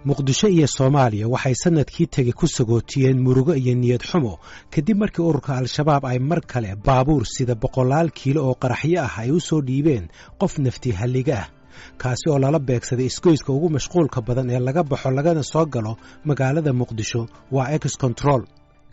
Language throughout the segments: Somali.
muqdisho iyo Soomaaliya waxay sanadkii tagay ku sagootiyeen murugo iyo niyad xumo kadib markii ururka al-shabaab ay mar kale baabuur sida 100 kiilo oo qaraxyo ah ay u soo dhiibeen qof nafti haliga ah kaasi oo lala beegsaday isgoyska ugu mashquulka badan ee laga baxo lagana soo galo magaalada Muqdisho waa X Control.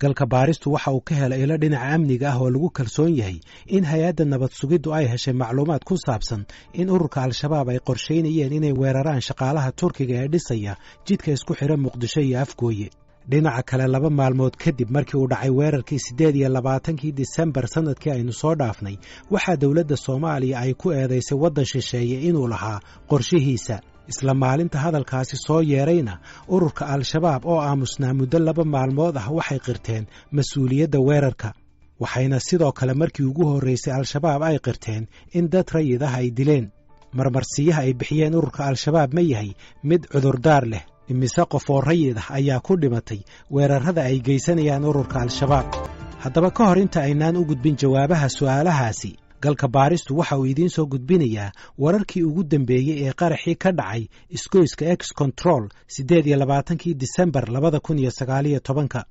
galka baaristu waxa uu ka helay ila dhinaca amniga ah oo lagu kalsoon yahay in hay'adda nabad sugiddu ay heshay macluumaad ku saabsan in ururka al-shabaab ay qorsheynayeen inay weeraraan shaqaalaha Turkiga ee dhisaya jidka isku xira Muqdisho iyo Afgooye. dhinaca kale 2 maalmood kadib markii uu dhacay weerarkii 28 December sanadkii aynu soo dhaafnay waxa dawladda Soomaaliya ay ku eedeysay waddan shisheeye inuu lahaa qorshihiisa. isla maalinta hadalkaasi soo yeerayna ururka al-shabaab oo aamusnaa muddo 2 maalmood ah waxay qirteen mas'uuliyadda weerarka waxayna sidoo kale markii ugu horeysay al-shabaab ay qirteen in dad rayid ah ay dileen. marmarsiyaha ay bixiyeen ururka al-shabaab ma yahay mid cudurdaar leh imise qof oo rayid ah ayaa ku dhimatay weerarada ay geysanayaan ururka al-shabaab. haddaba ka hor inta aynaan u gudbin jawaabaha su'aalahaasi galka baaristu waxa uu idiin soo gudbinayaa wararkii ugu dambeeyay ee qaraxii ka dhacay isgoyska X Control 28 December 2019.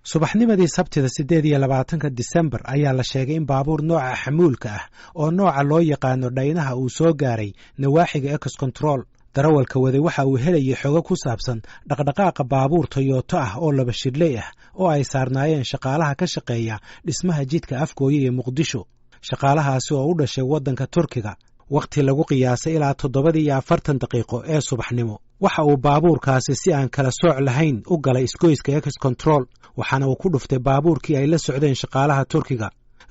subaxnimadii Sabtida 28 December ayaa la sheegay in baabuur nooca xamuulka ah oo nooca loo yaqaano dhaynaha uu soo gaaray nawaaxiga X Control. darawalka waday waxa uu helayay xogo ku saabsan dhaqdhaqaaqa baabuur Toyota ah oo laba shidley ah oo ay saarnaayeen shaqaalaha ka shaqeeya dhismaha jidka Afgooye ee Muqdisho. shaqaalahaasi oo u dhashay waddanka Turkiga waqti lagu qiyaasay ilaa 7:40 daqiiqo ee subaxnimo waxa uu baabuurkaasi si aan kala sooc lahayn u galay isgoyska X Control waxaana uu ku dhuftay baabuurkii ay la socdeen shaqaalaha Turkiga.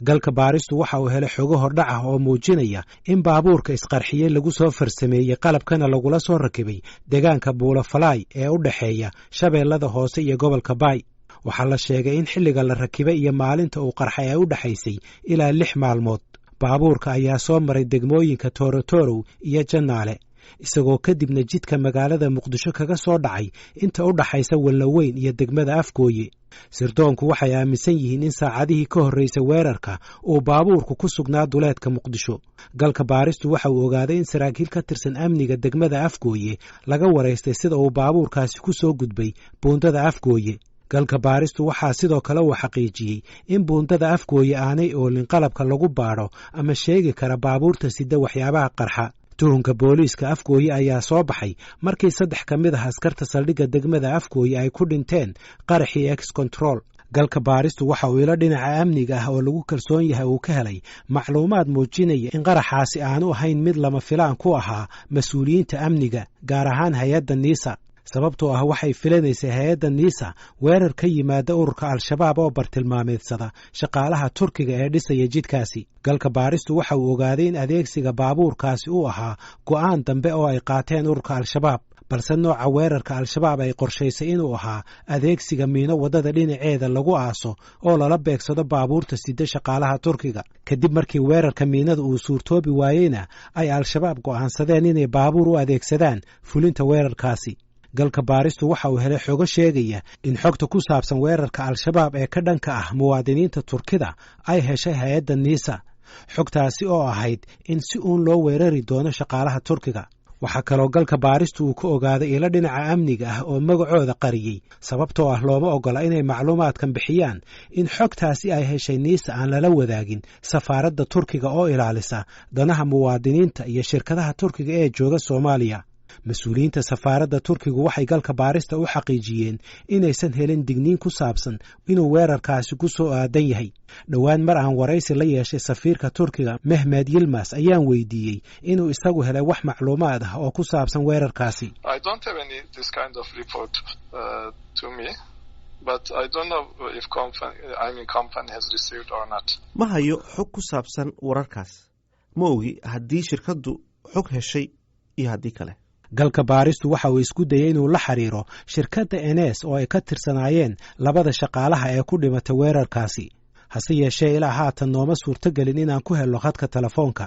galka baaristu waxa uu helay xogo hordhac ah oo muujinaya in baabuurka isqarxiyay lagu soo farsameeyay qalabkana lagula soo rakibay deegaanka Buulafalaay ee u dhaxeeya Shabeellada Hoose iyo gobolka Baay. waxaa la sheegay in xilliga la rakibay iyo maalinta uu qarxay ay u dhaxaysay ilaa 6 maalmood. baabuurka ayaa soo maray degmooyinka Toorotorow iyo Janaale isagoo kadibna jidka magaalada Muqdisho kaga soo dhacay inta u dhaxaysa Wallaweyn iyo degmada Afgooye. sirdoonku waxay aaminsan yihiin in saacadihii ka horreysay weerarka uu baabuurku ku sugnaa duleedka Muqdisho. galka baaristu waxa uu ogaaday in saraakiil ka tirsan amniga degmada Afgooye laga wareystay sida uu baabuurkaasi ku soo gudbay buundada Afgooye. galka baaristu waxaa sidoo kale uu xaqiijiyey in buundada Afgooye aanay oolin qalabka lagu baadho ama sheegi kara baabuurta sida waxyaabaha qarxa. tuhunka booliiska Afgooye ayaa soo baxay markii 3 ka mid ah askarta saldhigga degmada Afgooye ay ku dhinteen qaraxii X Control. galka baaristu waxa uu ila dhinaca amniga ah oo lagu kalsoon yahay uu ka helay macluumaad muujinaya in qaraxaasi aanu ahayn mid lama filaan ku ahaa mas'uuliyiinta amniga gaar ahaan hay'adda NISA. sababtoo ah waxay filanaysay hay'adda NISA weerar ka yimaada ururka al-shabaab oo bartilmaameedsada shaqaalaha Turkiga ee dhisaya jidkaasi. galka baaristu waxa uu ogaaday in adeegsiga baabuurkaasi uu ahaa go'aan dambe oo ay qaateen ururka al-shabaab balse nooca weerarka al-shabaab ay qorshaysay inuu ahaa adeegsiga miino wadada dhinaceeda lagu aaso oo lala beegsado baabuurta sida shaqaalaha Turkiga. kadib markii weerarka miinada uu suurtoobi waayeyna ay al-shabaab go'aansadeen inay baabuur u adeegsadaan fulinta weerarkaasi. galka baaristu waxa uu helay xogo sheegaya in xogta ku saabsan weerarka al-shabaab ee ka dhanka ah muwaadiniinta Turkida ay heshay hay'adda NISA. xogtaasi oo ahayd in si uun loo weerari doono shaqaalaha Turkiga. waxaa kaloo galka baaristu uu ka ogaaday ila dhinaca amniga ah oo magacooda qariyay sababtoo ah looma ogola inay macluumaadkan bixiyaan in xogtaasi ay heshay NISA aan lala wadaagin safaaradda Turkiga oo ilaalisa danaha muwaadiniinta iyo shirkadaha Turkiga ee jooga Soomaaliya. mas'uuliyiinta safaaradda Turkigu waxay galka baarista u xaqiijiyeen inaysan helin digniin ku saabsan inuu weerarkaasi ku soo aadan yahay. dhowaan mar aan waraysi la yeeshay safiirka Turkiga Mehmet Yilmaz ayaan weydiiyey inuu isagu helay wax macluumaad ah oo ku saabsan weerarkaasi. I don't have any this kind of report to me. But I don't know if company has received or not. ma hayo xog ku saabsan wararkaas ma ogi haddii shirkaddu xog heshay iyo haddii kale. galka baaristu waxa uu isku dayay inuu la xiriiro shirkadda NS oo ay ka tirsanaayeen 2 shaqaalaha ee ku dhimatay weerarkaasi. hase yeeshee ilaa haatan nooma suurtagelin inaan ku helno khadka telefoonka.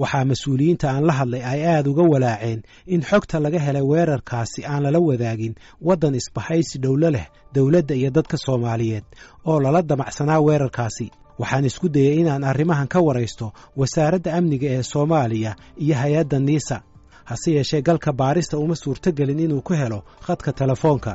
waxaa mas'uuliyiinta aan la hadlay ay aad uga walaaceen in xogta laga helay weerarkaasi aan lala wadaagin waddan isbahaysi dhowlo leh dawladda iyo dadka Soomaaliyeed oo lala damacsanaa weerarkaasi. waxaan isku dayay inaan arrimahan ka waraysto wasaaradda amniga ee Soomaaliya iyo hay'adda NISA. hase yeeshee galka baarista uma suurtogelin inuu ku helo khadka telefoonka.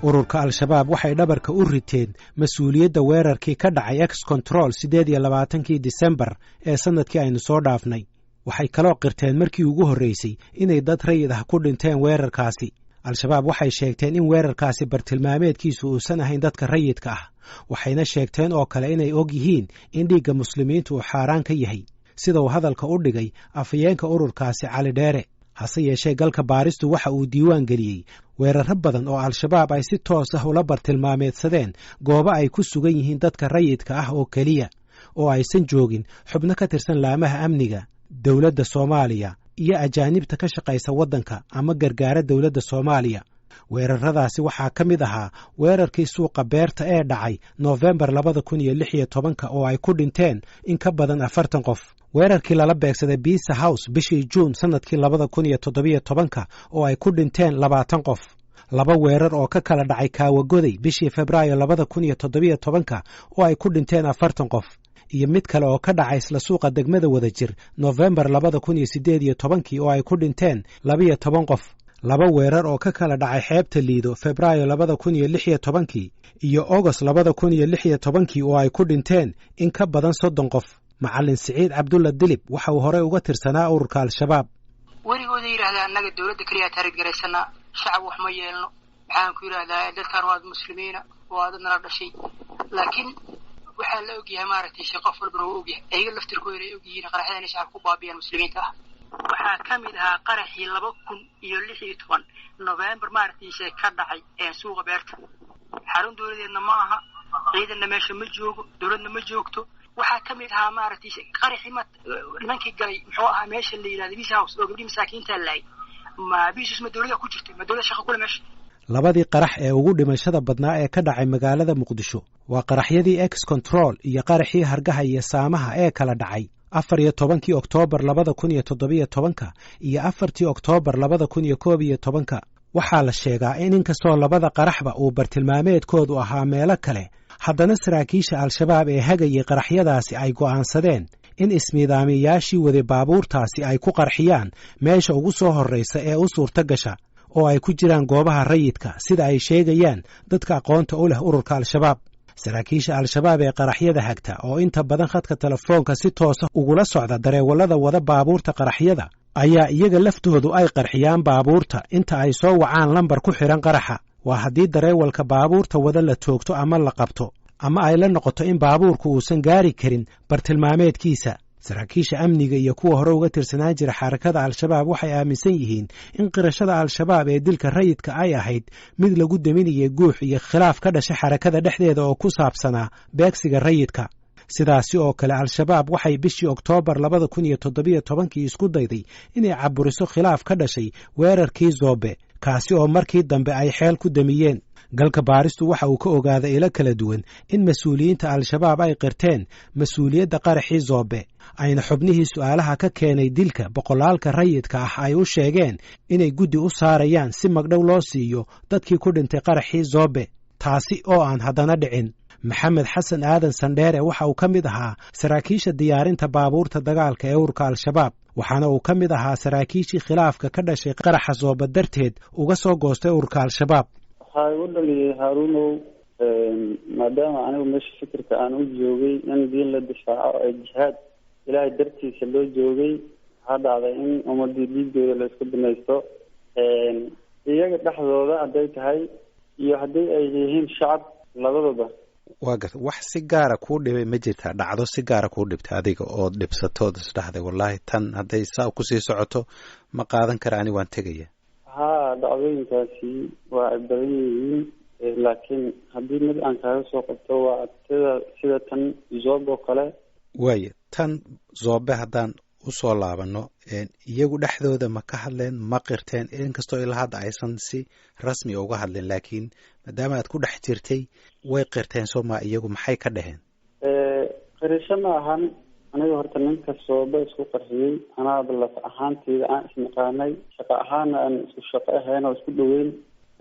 ururka al-shabaab waxay dhabarka u riteen mas-uuliyadda weerarkii ka dhacay ex control 28 Disembar ee sannadkii aynu soo dhaafnay. waxay kaloo qirteen markii ugu horraysay inay dad rayid ah ku dhinteen weerarkaasi. al-shabaab waxay sheegteen in weerarkaasi bartilmaameedkiisu uusan ahayn dadka rayidka ah, waxayna sheegteen oo kale inay og yihiin in dhiigga muslimiintu uu xaaraan ka yahay, sida uu hadalka u dhigay afhayeenka ururkaasi Cali Dheere. hase yeeshee galka baaristu waxa uu diiwaan geliyey weerarro badan oo al-shabaab ay si toos ah ula bartilmaameedsadeen goobo ay ku sugan yihiin dadka rayidka ah oo keliya, oo aysan joogin xubno ka tirsan laamaha amniga, dowladda Soomaaliya iyo ajaanibta ka shaqaysa waddanka ama gargaara dowladda Soomaaliya. weerarradaasi waxaa ka mid ahaa weerarkii suuqa beerta ee dhacay Noofembar 2016 oo ay ku dhinteen in ka badan 40 qof. weerarkii lala beegsaday Pizza House bishii Juun sannadkii 2017 oo ay ku dhinteen 20 qof. 2 weerar oo ka kala dhacay Kaawagoday bishii Febraayo 2017 oo ay ku dhinteen 40 qof. iyo mid kale oo ka dhacay isla suuqa degmada Wadajir Noofembar 2018 oo ay ku dhinteen 12 qof. 2 weerar oo ka kala dhacay xeebta Liido Febraayo 2016 iyo August 2016 oo ay ku dhinteen in ka badan 30 qof. Macallin Siciid Cabdulla Dilib waxa uu hore uga tirsanaa ururka al-shabaab. warigooda yiraahdaan annaga dawladda kaliya taariikh gareysana shacab wax ma yeelno, waxaan ku yiraahdaa dadkan waa muslimiina, waa dad nala dhashay, laakiin waxaa la ogyahay maaragtay shaqo walba oo ogyahay ayaga laftirkooda ay ogyihiin qaraxyada shacabku baabiyaan muslimiinta ah. waxaa ka mid ahaa qaraxii 2016 November maaragtay ka dhacay ee suuqa beerta. xarun dawladeedna ma aha, ciidanna meesha ma joogo, dawladna ma joogto. waxaa ka mid ahaa maaragtay qaraxii nimankii galay muxuu ahaa meesha la yiraahdo Pizza House oo gabdhii masaakiinta laay ma biisus ma dawladda ku jirtay, ma dawladda shaqo kule meesha. labadii qarax ee ugu dhimashada badnaa ee ka dhacay magaalada Muqdisho waa qaraxyadii ex control iyo qaraxii Hargaha iyo Saamaha ee kala dhacay 14 Oktoobar 2017 iyo 4 Oktoobar 2011. waxaa la sheegaa in inkastoo labada qaraxba uu bartilmaameedkoodu ahaa meelo kale, haddana saraakiisha al-shabaab ee hagayay qaraxyadaasi ay go'aansadeen in ismiidaamiyayaashii waday baabuurtaasi ay ku qarxiyaan meesha ugu soo horraysa ee u suurta gasha, oo ay ku jiraan goobaha rayidka sida ay sheegayaan dadka aqoonta u leh ururka al-shabaab. saraakiisha al-shabaab ee qaraxyada hagta oo inta badan khadka telefoonka si toosa ugula socda dareewallada wada baabuurta qaraxyada ayaa iyaga laftoodu ay qarxiyaan baabuurta inta ay soo wacaan lambar ku xihan qaraxa. waa haddii dareewalka baabuurta wada la toogto ama la qabto, ama ay la noqoto in baabuurku uusan gaari karin bartilmaameedkiisa. saraakiisha amniga iyo kuwa hore uga tirsanaan jira xarakada al-shabaab waxay aaminsan yihiin in qirashada al-shabaab ee dilka rayidka ay ahayd mid lagu daminayay guux iyo khilaaf ka dhashay xarakada dhexdeeda oo ku saabsanaa beegsiga rayidka. sidaasi oo kale al-shabaab waxay bishii Oktoobar 2017 isku dayday inay caburiso khilaaf ka dhashay weerarkii Zoobe, kaasi oo markii dambe ay xeel ku damiyeen. galka baaristu waxa uu ka ogaaday ilo kala duwan in mas-uuliyiinta al-shabaab ay qirteen mas-uuliyadda qaraxii Zoobe, ayna xubnihii su'aalaha ka keenay dilka boqolaalka rayidka ah ay u sheegeen inay guddi u saarayaan si magdhow loo siiyo dadkii ku dhintay qaraxii Zoobe, taasi oo aan haddana dhicin. Maxamed Xasan Aadan Sandheere waxa uu ka mid ahaa saraakiisha diyaarinta baabuurta dagaalka ee ururka al-shabaab, waxaana uu ka mid ahaa saraakiishii khilaafka ka dhashay qaraxa Zoobe darteed uga soo goostay ururka al-shabaab. waxaa igu dhaliyay Haaruunow maadaama anigu meesha fikirka aan u joogay in diin la difaaco ee jihaad ilaahay dartiisa loo joogay, waxaa dhacday in ummadii dhiigooda la isku binaysto, iyaga dhexdooda hadday tahay iyo haddii ay yihiin shacab labadaba. waa garta wax si gaara kuu dhibay ma jirtaa, dhacdo si gaara kuu dhibtay adiga oo dhibsatood isdhaxday wallaahi tan hadday saa kusii socoto ma qaadan kara ani waan tegaya? haa, dhacdooyinkaasi waa ay badan yihiin, laakiin haddii mid aan kaaga soo qabto waa sida tan Zoobe oo kale. waayo tan Zoobe haddaan usoo laabano, iyagu dhexdooda ma ka hadleen, ma qirteen? inkastoo ilaa hadda aysan si rasmi uga hadleen, laakiin maadaama aad ku dhex jirtay way qirteen soo ma? iyagu maxay ka dhaheen? qirisho ma ahan, aniga horta ninka Zoobe isku qarxiyey anaaba laf ahaanteyda aan isnaqaanay, shaqo ahaana aan isku shaqo ahayn oo isku dhaweyn.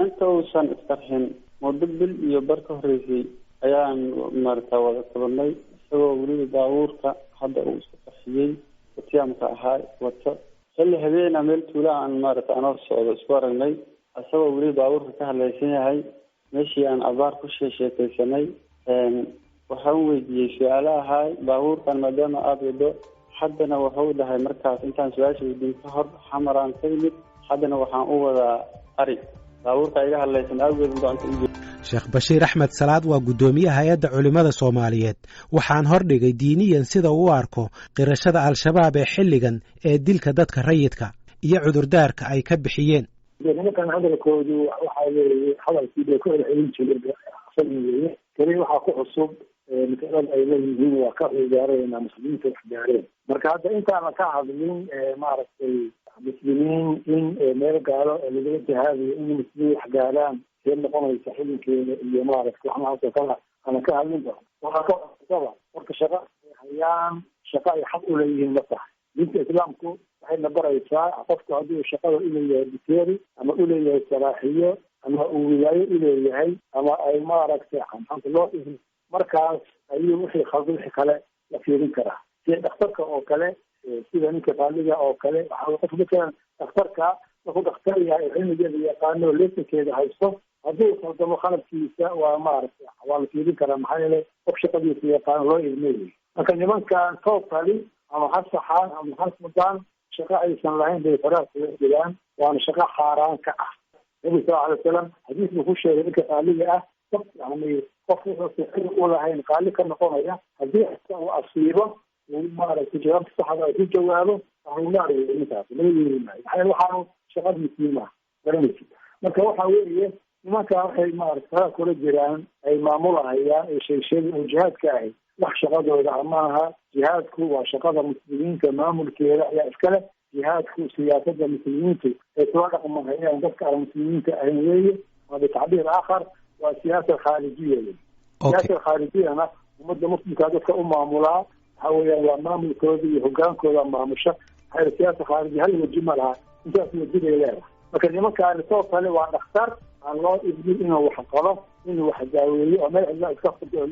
inta uusan isqarxin muddo bil iyo bar ka horreysay ayaan maaragtaa wada tabanay, isagoo weliba baabuurka hadda uu isku qarxiyey watiyaamka ahaa wato xilli habeena meel tuula aan maaragtay anoo socdo isku aragnay asagoo weli baabuurka ka hadlaysan yahay meeshii aan abaar ku sheekaysanay waxaan weydiiyey su-aalo ahaay baabuurkan maadaama aada wado haddana wuxuu dhahay markaas intaan su-aasha weydiin ka hor xamaraan ka yimid haddana waxaan u wadaa ari baabuurka iga hadlaysan awgeed doonta sheekh bashiir axmed salaad waa guddoomiye hay-adda culimmada soomaaliyeed waxaan hordhigay diiniyan sida uu u arko qirashada al-shabaab ee xilligan ee dilka dadka rayidka iyo cudurdaarka ay ka bixiyeen nimankan hadalkoodu waxaa weeye hadalkii bay ku celcelin jireen weye keli waxaa ku cusub masalada ay leeyihiin waa ka ciyaareen muslimiinta wax gaareen marka hadda intaana ka hadlin maaragtay muslimiin in meel gaalo lagala jihaadayo in muslimiin wax gaaraan see noqonaysa xilinkeeda iyo maaragtay waxnahaasoo kala ana ka hadlinba waxaa ka cusaba marka shaqa ay hayaan shaqa ay xaq u leeyihiin ma tahay diinta islaamku waxayna baraysaa qofku hadduu shaqada uleeyahay biteeri ama uleeyahay saraaxiyo ama uu wilaayo uleeyahay ama ay maaragtay maxaanta loo markaas ayuu wixii khaldo wixii kale la fiirin karaa sida dhakhtarka oo kale sida ninka qaaliga oo kale waxaa qof matalan dhakhtarka markuu dhakhtar yahay cilmigeeda yaqaano lesankeeda haysto hadduu khaldamo khaladkiisa waa maaragtay waa la fiirin karaa maxaa yeelay qof shaqadiisa yaqaano loo ilmeeyay marka nimankan toobkali ama ha saxaan ama ha mudaan shaqo aysan lahayn bay faraha kula jiraan waana shaqo xaaraan ka ah nabi sal alay wasalam xadiis buu ku sheegay ninka qaaliga ah yani qof wuxuusan xili u lahayn qaali ka noqonaya haddii uu asiibo uu maaragtay jawaabta saxda ay ku jawaabo ahlunaar wey ninkaas laga yeeri maayo maxaa yeele waxaanu shaqadiisii maaha garanaysi marka waxa weeye nimankaa waxay maaragtay faraha kula jiraan ay maamulahayaan ee sheegsheegay oo jihaadka ahay wax shaqadooda amaaha jihaadku waa shaqada muslimiinta maamulkeeda ayaa iskale jihaadku siyaasada muslimiintu ay kula dhaqmahayaan dadka aan muslimiinta ahayn weeye waa bitacbiir aakhar waa siyaasa khaarijiya wey siyaasa khaarijiyana ummadda muslimkaa dadka u maamulaa waxa weeyaan waa maamulkooda iyo hogaankooda maamusha maxaa siyaasa khaarijiya hal weji ma laha intaas weji bay leedahay marka nimankaani soo kale waa dhakhtar aan loo idmin inuu wax qalo inuu wax daaweeyo oo meel cidla iska furto oo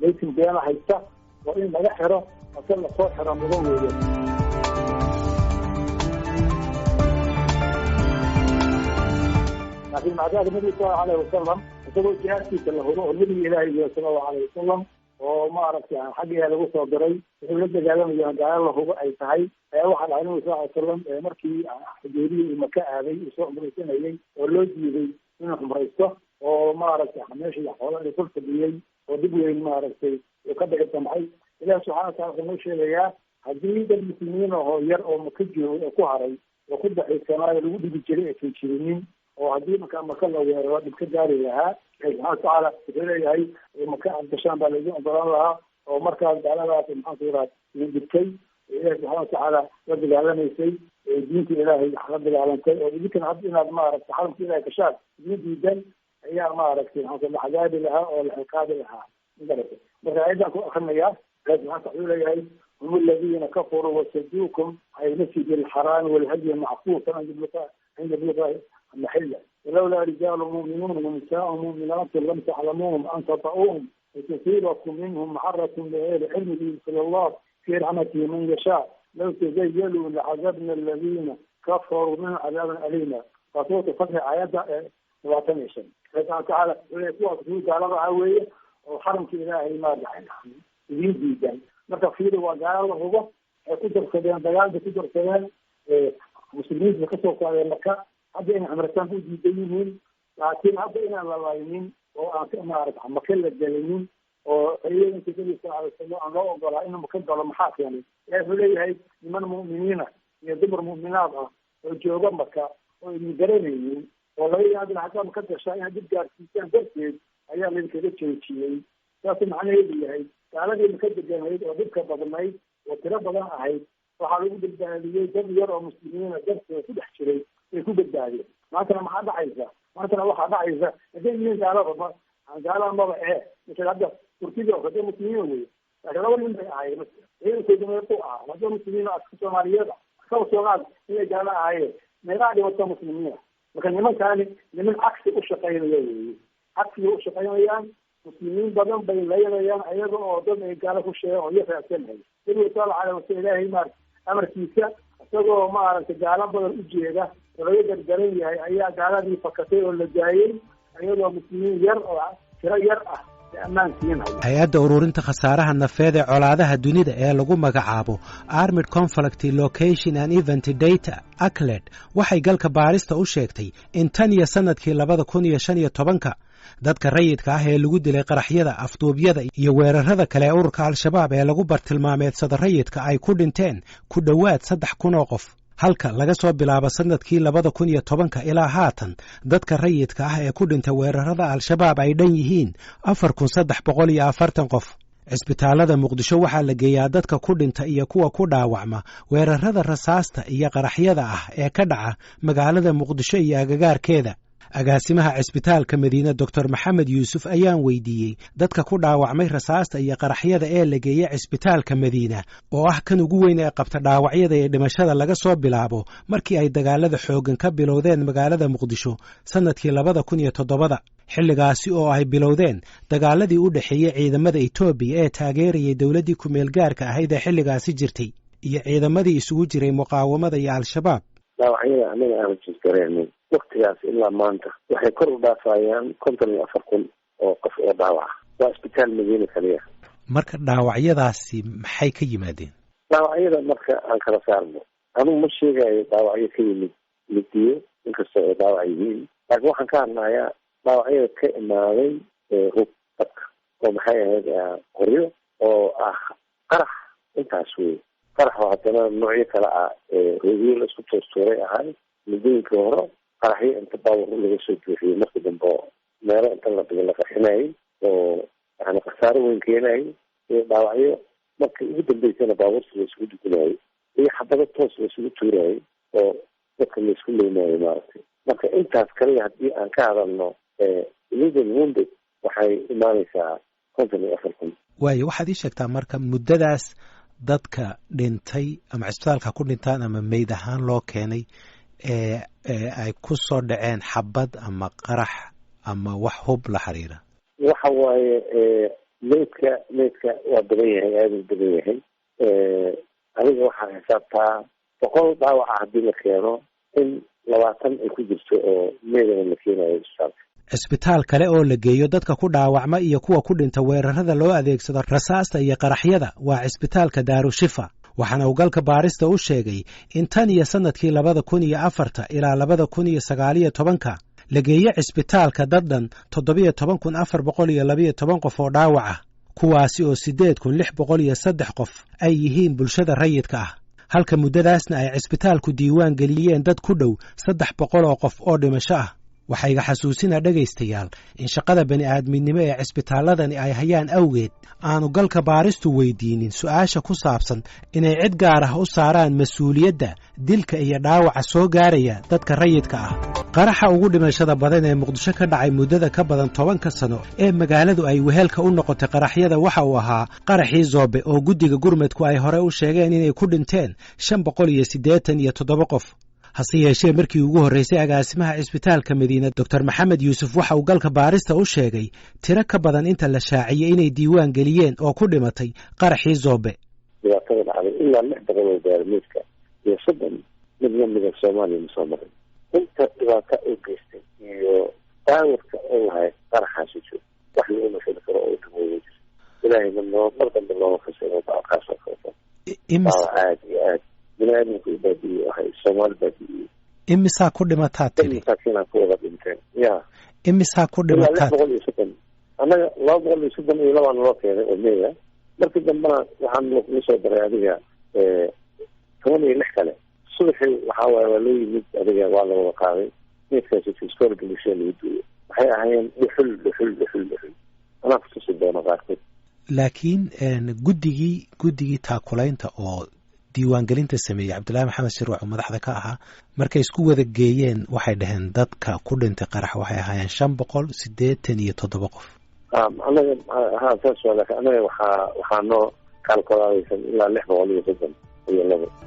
leysin beena haysta oo in laga xiro ase lasoo xiro mudan weeye laakiin macdaada nabiga salallahu alayhi wasalam isagoo jihaadkiisa la huro oo nabiga ilaahay iyo salallahu alayhi wasalam oo maaragtay xaggiyaa lagu soo diray wuxuu la dagaalamayaa gaalo la hubo ay tahay waxaa dhahay nabiga sal ly salam markii xudeeriya iyo maka aaday uu soo cumraysanayay oo loo diiday inuu cumraysto oo maaragtay meeshii xoola ay kul fadhiyey oo dib weyn maaragtay uu ka dhici damcay ilahi subxana watala wuxuu noo sheegayaa haddii dad muslimiin ahoo yar oo maka joogay oo ku haray oo ku daxiisanaayo lagu dhigi jiray aysan jirinin oo haddii markaa maka la weeraro dhib ka gaari lahaa ilahi subxana watacaala wuxuu leeyahay maka aad gashaan baa laidin ogolaan lahaa oo markaas gaaladaas maxaanku yidhaha idin dhibtay ilahi subxana watacaala la dagaalamaysay diinta ilaahay la dagaalantay oo idinkana hadda inaad maaragtay xaramka ilahay gashaan idin diidan ayaa maaragtay maxaanku la cadaabi lahaa oo la xiqaabi lahaa magarata marka ayadan ku akrinayaa ilahi subxana wuxuu leeyahay hum aladiina kafaruu wasaduukum can ilmasjidi alxaraami walhadyi mackuufan cinda bluqa maxila walawlaa rijaalu mu'minuun wanisaau mu'minaatu lam taclamuuhum an tata'uuhum litusiibakum minhum maxaratun bigayri cilmin yudkil allah fii raxmatihi man yashaa law tazayaluu lacadabna aladiina kafaruu minhum cadaaban aliima waa suuratu fatxi aayadda 25 ilahi subxana watacaala wuxuu kuwaas kuwii gaalada ah weeye oo xaramka ilaahay maadaxay idiin diidan marka fiiri waa gaalo la hubo ay ku darsadeen dagaalda ku darsadeen muslimiinta kasoo qaadeen maka hadda inay cumrataan u diidan yihiin laakiin hadda inaan la laynin oo aan maarata maka la gelinin oo ciidanka nabiga sal alay wasalam aan loo ogolaa inuu maka galo maxaa keenay ilahi wuxuu leeyahay niman mu'miniina iyo dumar mu'minaad ah oo jooga maka oo idin garanaynin oo laga yaabila haddaa maka gashaa inaad dib gaarsiisaan darteed ayaa laydinkaga joojiyey saasuu macnaheedu yahay gaaladii maka deganayd oo dhibka badnayd oo tiro badan ahayd waxaa lagu badbaadiyey dad yar oo muslimiina darteeda ku dhex jiray ay ku badbaadeen maantana maxaa dhacaysa maantana waxaa dhacaysa hadday yihiin gaalada gaalada maba misal hadda turkida oo hadda muslimiin wey laakiin laba nin bay ahaayeen ciidankooda meequ ahaa hadda muslimiin aska soomaaliyeed kaba soomaal inay gaalo ahaayeen meeqaa dhibata muslimiina marka nimankaani niman cagsi u shaqaynaya weeye cagsiga u shaqaynayaan muslimiin badan bay laynayaan ayaga oo dad ay gaalo ku sheegan oo iyo raadsanhay nabiga sal alay wasala ilaahay maar amarkiisa isagoo maaragtay gaalo badan ujeeda oo laga gargaran yahay ayaa gaaladii fakatay oo la daayey iyadoo muslimiin yar oo tiro yar ah ammaan siinaya. hay-adda ururinta khasaaraha nafeed ee colaadaha dunida ee lagu magacaabo Armed Conflict Location and Event Data ACLED waxay galka baarista u sheegtay in tan iyo sanadkii 2015 dadka rayidka ah ee lagu dilay qaraxyada, afduubyada iyo weerarada kale ee ururka al-shabaab ee lagu bartilmaameedsada rayidka ay ku dhinteen ku dhowaad 3,000 oo qof. halka laga soo bilaabo sanadkii 2010 ilaa haatan dadka rayidka ah ee ku dhintay weerarada al-shabaab ay dhan yihiin 4,340 qof. cisbitaalada Muqdisho waxaa la geeyaa dadka ku dhinta iyo kuwa ku dhaawacma weerarada rasaasta iyo qaraxyada ah ee ka dhaca magaalada Muqdisho iyo agagaarkeeda. agaasimaha cisbitaalka Madiina Dr. Maxamed Yuusuf ayaan weydiiyey dadka ku dhaawacmay rasaasta iyo qaraxyada ee la geeyay cisbitaalka Madiina oo ah kan ugu weyn ee qabta dhaawacyada iyo dhimashada laga soo bilaabo markii ay dagaalada xoogan ka bilowdeen magaalada Muqdisho sanadkii 2007 xilligaasi oo ay bilowdeen dagaaladii u dhaxeeyay ciidamada Itoobiya ee taageerayay dawladii ku meel gaarka ahayd ee xilligaasi jirtay iyo ciidamadii isugu jiray muqaawamada iyo al-shabaab. dhaawacyada anaga aan jirgareenay waqtigaas ilaa maanta waxay kor u dhaafayaan 54,000 oo qof oo dhaawac waa isbitaal Madiina kaliya. marka dhaawacyadaasi maxay ka yimaadeen? dhaawacyada marka aan kala saarno anigu ma sheegayo dhaawacyo ka yimid midiyo inkastoo ay dhaawac yihiin, laakiin waxaan ka hadlayaa dhaawacyada ka imaaday hub dadka oo maxay ahayd qoryo oo ah qarax intaas wey. qarax oo haddana noocyo kale ah roogyo la isku toostuuray ahay muddooyinka hore qaraxyo inta baawar laga soo buuxiyey marka dambe meelo inta la dhigo la qarxinayay oo yani khasaaro weyn keenayay iyo dhaawacyo marka ugu dambeysana baabuurta la isugu dugunayay iyo xabado toos la isugu tuurayay oo dadka la isku leynayay maaragtay. marka intaas kaliya haddii aan ka hadalno illegal wounded waxay imaanaysaa 54,000. waayo waxaad ii sheegtaa marka muddadaas dadka dhintay ama cisbitaalka ku dhintaan ama meyd ahaan loo keenay ee ay ku soo dhaceen xabad ama qarax ama wax hub la xiriira. waxa waaye meydka waa badan yahay, aad u badan yahay. adiga waxaa xisaabtaa 100 dhaawaca haddii la keeno in 20 ay ku jirto oo meydana la keenayo cisbitaalka. cisbitaal kale oo la geeyo dadka ku dhaawacma iyo kuwa ku dhinta weerarada loo adeegsado rasaasta iyo qaraxyada waa cisbitaalka Daarushifa. waxaana uu galka baarista u sheegay in tan iyo sanadkii 2004 ilaa 2019 la geeyay cisbitaalka daddan 17,412 qof oo dhaawac ah, kuwaasi oo 8,603 qof ay yihiin bulshada rayidka ah, halka muddadaasna ay cisbitaalku diiwaan geliyeen dad ku dhow 300 oo qof oo dhimasho ah. waxay iga xasuusinaa dhegaystayaal in shaqada bani'aadminimo ee cisbitaaladani ay hayaan awgeed aanu galka baaristu weydiinin su'aasha ku saabsan inay cid gaar ah u saaraan mas-uuliyadda dilka iyo dhaawaca soo gaaraya dadka rayidka ah. qaraxa ugu dhimashada badan ee Muqdisho ka dhacay muddada ka badan 10 sano ee magaaladu ay wehelka u noqotay qaraxyada waxa uu ahaa qaraxii Zoobe oo guddiga gurmadku ay hore u sheegeen inay ku dhinteen 587 qof. hase yeeshee markii ugu horreysay agaasimaha cisbitaalka Madiina Dr. Maxamed Yuusuf waxa uu galka baarista u sheegay tiro ka badan inta la shaaciyay inay diiwaan geliyeen oo ku dhimatay qaraxii Zoobe. dhibaatada dhacday ilaa 600 oo gaarmeedka iyo 7 midnimada Soomaaliya ma soo marin. inta dhibaato ay geystay iyo daawarka oo lahayd qaraxaasi jiro wax lagu mashaqo karo oo dumoobay. ilaahay mar dambe loo fasiro baaqaas oo kale. aad iyo aad binaadamku badii waxay Soomaali badii imisaa ku dhimataa tiri imisaa ku dhimataa anaga 232 loo keenay oo meeya markii dambana waxaan loo soo daray adiga 16 kale subaxii waxaa waaye waa loo yimid adiga waa la wada qaaday meedkaasi iskool bulshada lagu duuyo waxay ahaayeen dhuxul anaa ku tusi doona qaarkood. laakiin guddigii taakulaynta oo diiwaangelinta sameeyey Cabdullaahi Maxamed Shirwac oo madaxda ka ahaa markay isku wada geeyeen waxay dhaheen dadka ku dhintay qarax waxay ahaayeen 587 qof. anaga saas waa laakiin anaga waxaa noo kalkulaadaysan ilaa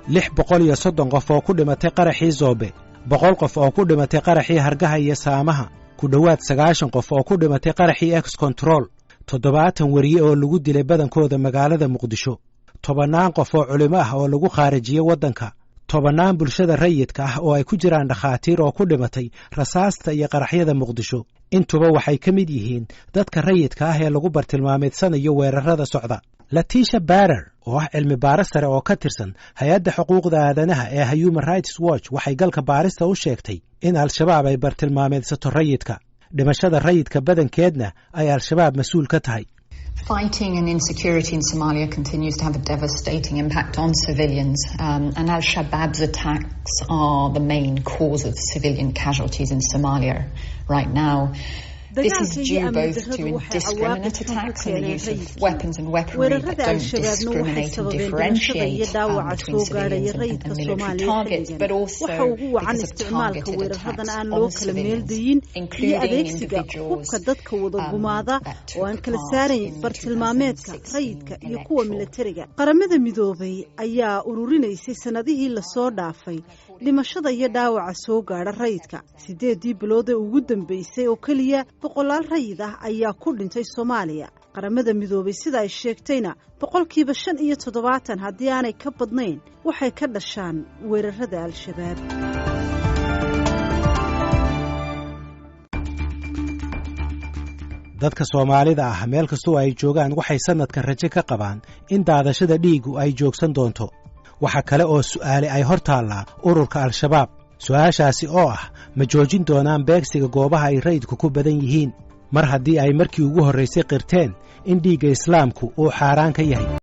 630 qof oo ku dhimatay qaraxii Zoobe, 100 qof oo ku dhimatay qaraxii Hargaha iyo Saamaha, ku dhowaad 90 qof oo ku dhimatay qaraxii Ex Control, 70 wariye oo lagu dilay badankooda magaalada Muqdisho, 10 qof oo culimo ah oo lagu khaarijiyay waddanka, tobannaan bulshada rayidka ah oo ay ku jiraan dhakhaatiir oo ku dhimatay rasaasta iyo qaraxyada muqdisho intuba waxay ka mid yihiin dadka rayidka ah ee lagu bartilmaameedsanayo weerarada socda. Letitia Barer oo ah cilmi baaris sare oo ka tirsan hay-adda xuquuqda aadanaha ee Human Rights Watch waxay galka baarista u sheegtay in al-shabaab ay bartilmaameedsato rayidka. dhimashada rayidka badankeedna ay al-shabaab mas'uul ka tahay. Fighting and insecurity in Somalia continues to have a devastating impact on civilians, and al-Shabaab's attacks are the main cause of civilian casualties in Somalia right now. This is due both to indiscriminate attacks and the use of weapons and weaponry that don't discriminate and differentiate between civilians and military targets, but also because of targeted attacks on civilians, including individuals that bartilmaameedka rayidka iyo kuwa militariga. Qaramada Midoobay ayaa ururinaysay sanadihii la soo dhaafay dhimashada iyo dhaawaca soo gaadha rayidka. 8 bilood ee ugu dambeysay oo kaliya 100 rayid ah ayaa ku dhintay Soomaaliya. Qaramada Midoobay sida ay sheegtayna 75% haddii aanay ka badnayn waxay ka dhashaan weerarada al-shabaab. dadka Soomaalida ah meel kastoo ay joogaan waxay sanadkan rajo ka qabaan in daadashada dhiigu ay joogsan doonto. waxa kale oo su'aale ay hortaallaa ururka al-shabaab. su'aashaasi oo ah ma joojin doonaan beegsiga goobaha ay rayidku ku badan yihiin mar haddii ay markii ugu horraysay qirteen in dhiigga islaamku uu xaaraan ka yahay.